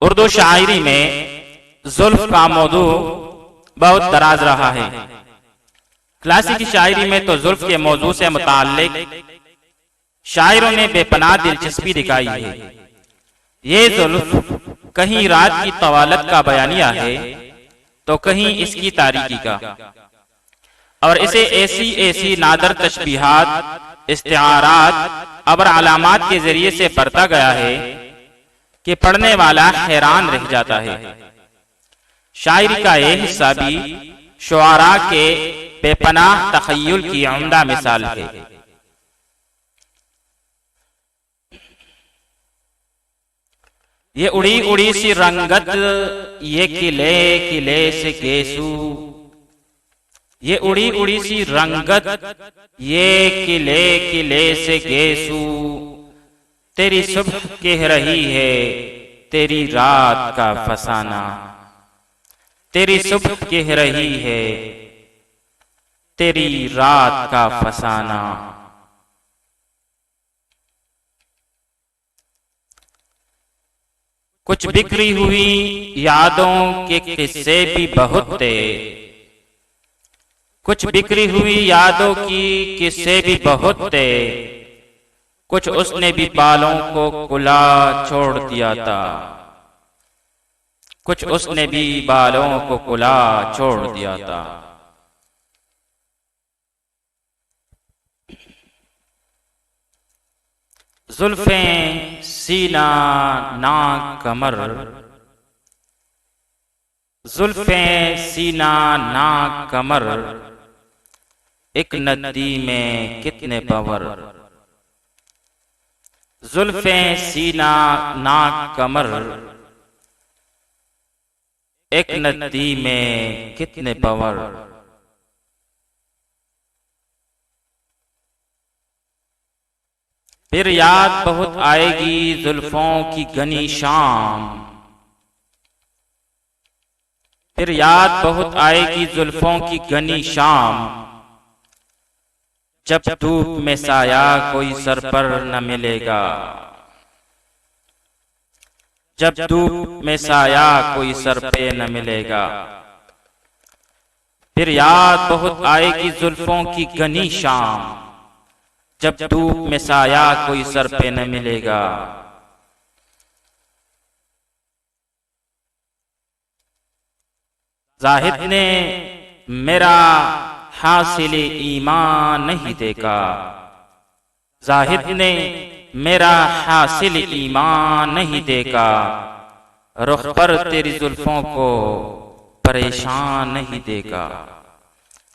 उर्दू शायरी में जुल्फ का मौजू बहुत दराज रहा है। क्लासिकी शायरी में तो जुल्फ के मौजू से मुताल्लिक शायरों ने बेपनाह दिलचस्पी दिखाई है। ये जुल्फ कहीं रात की तवालत का बयानिया है तो कहीं इसकी तारीकी का, और इसे ऐसी ऐसी नादर तशबीहात, इस्तिआरात और अलामात के जरिए से बरता गया है कि पढ़ने वाला हैरान रह जाता है। शायरी का यह हिस्सा भी शुआरा के बेपनाह तखय्युल की उम्दा मिसाल है। ये उड़ी उड़ी सी रंगत, ये किले किले से गेसू, ये उड़ी उड़ी सी रंगत, ये किले किले से गेसू, तेरी सुबह कह रही है तेरी रात का फसाना, तेरी सुबह कह रही है तेरी रात का फसाना। कुछ बिखरी हुई यादों के किस्से भी बहुत थे, कुछ बिखरी हुई यादों की किस्से भी बहुत थे, कुछ उसने भी बालों को खुला छोड़ दिया था, कुछ उसने भी बालों को खुला छोड़ दिया था। जुल्फें सीना नाक कमर, जुल्फें सीना नाक कमर, एक नदी में कितने पवर, जुल्फें सीना नाक कमर, एक नदी में कितने पवर। फिर याद बहुत आएगी जुल्फों की घनी शाम, फिर याद बहुत आएगी जुल्फों की घनी शाम, जब धूप में साया कोई सर पर न मिलेगा, जब धूप में साया कोई सर पे न मिलेगा। फिर याद बहुत आएगी जुल्फों की घनी शाम, जब धूप में साया कोई सर पे न मिलेगा। जाहिद ने मेरा हासिल ईमान नहीं देखा, जाहिद ने मेरा हासिल ईमान नहीं देखा, रुख पर तेरी जुल्फों को परेशान नहीं देखा,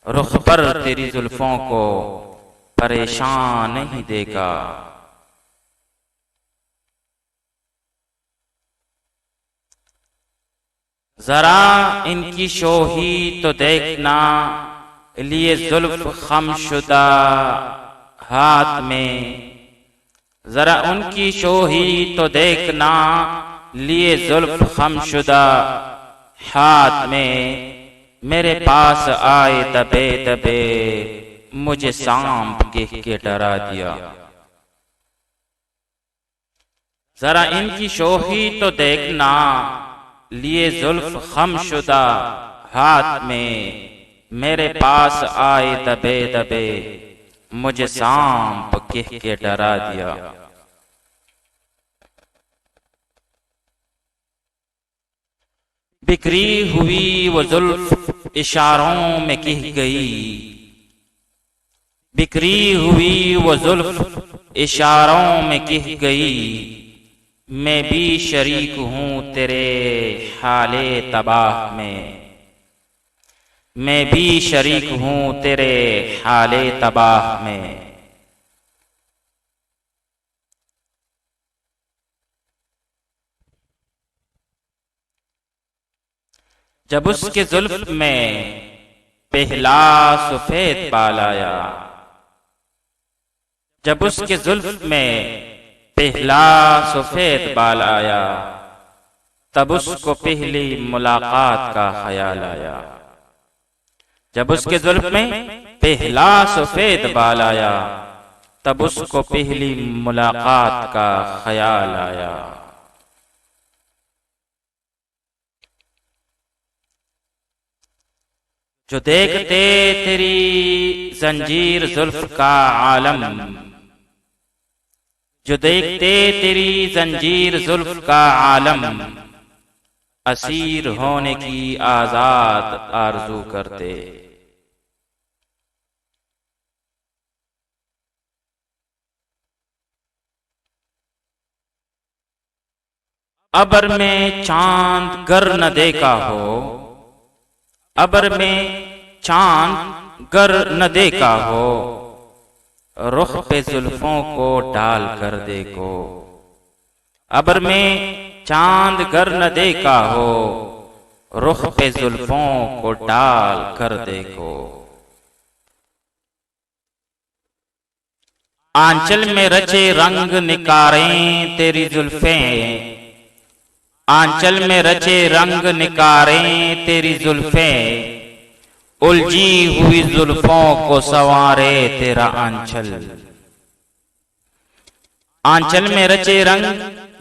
रुख पर तेरी जुल्फों को परेशान नहीं देखा। जरा इनकी शोही तो देखना, लिए जुल्फ खमशुदा हाथ में, जरा उनकी शोही तो देखना, लिए जुल्फ खमशुदा हाथ में, मेरे पास आए दबे दबे, मुझे सांप कह के डरा दिया। जरा इनकी शोही तो देखना, लिए जुल्फ खमशुदा हाथ में, मेरे पास आए दबे दबे, मुझे सांप कह के डरा दिया। बिखरी हुई वो जुल्फ इशारों में कह गई, बिखरी हुई वो जुल्फ इशारों में कह गई, मैं भी शरीक हूं तेरे हाले तबाह में, मैं भी शरीक हूं तेरे हाले तबाह में। जब उसके जुल्फ में पहला सफेद बाल आया, जब उसके जुल्फ में पहला सफेद बाल आया, तब उसको पहली मुलाकात का ख्याल आया। जब उसके जुल्फ में पहला सफेद बाल आया, तब उसको पहली मुलाकात का ख्याल आया। जो देखते तेरी जंजीर जुल्फ का आलम, जो देखते तेरी जंजीर जुल्फ का आलम, असीर होने की आजाद आरज़ू करते। अबर में चांद गर न देखा हो, अबर में चांद गर न देखा हो, रुख पे जुल्फों को डाल कर देखो। अबर में चांद गर न देखा हो, रुख पे जुल्फों को डाल कर देखो। आंचल में रचे रंग निकारें तेरी जुल्फें, आंचल में रचे रंग निकारें तेरी जुल्फें, उलझी हुई जुल्फों को संवारे तेरा आंचल। आंचल में रचे रंग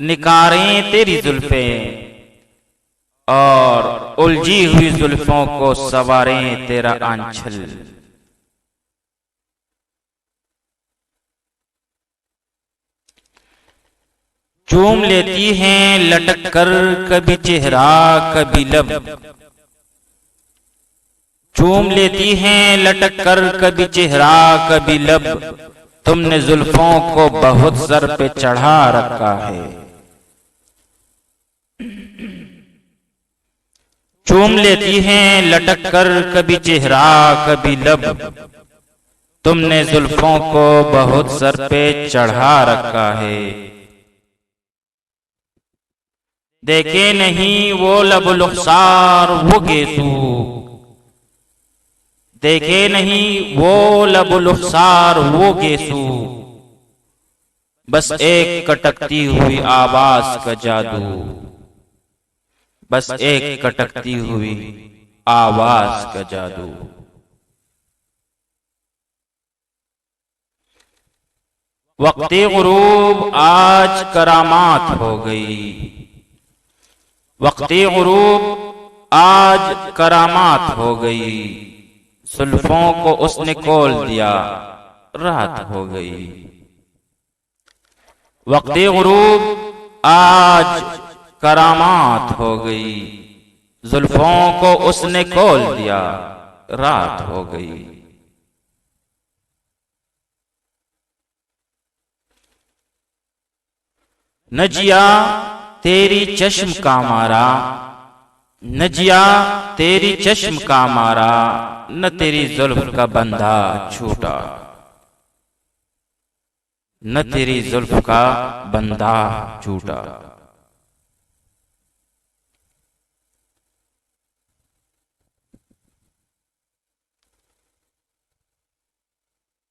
निकारें तेरी जुल्फें, और उलझी हुई जुल्फों को संवारें तेरा आंचल। चूम लेती हैं लटक कर कभी चेहरा कभी लब, चूम लेती हैं लटक कर कभी चेहरा कभी लब, तुमने जुल्फों को बहुत सर पे चढ़ा रखा है। चूम लेती हैं लटक कर कभी चेहरा कभी लब, तुमने जुल्फों को बहुत सर पे चढ़ा रखा है। देखे नहीं वो लबो लुख्सार वो गेसू, देखे नहीं वो लबो लुख्सार वो गेसू, बस एक कटकती हुई आवाज का जादू, बस एक कटकती हुई आवाज का जादू। वक्ते गुरूब आज करामात हो गई, वक्ते गुरूब आज करामात हो गई, जुल्फों को उसने खोल दिया रात हो गई। वक्ते गुरूब आज करामात हो गई, जुल्फों को उसने खोल दिया रात हो गई। नजिया तेरी चश्म का मारा, नजिया तेरी चश्म का मारा, न तेरी जुल्फ का बंधा छूटा, न तेरी जुल्फ का बंधा छूटा।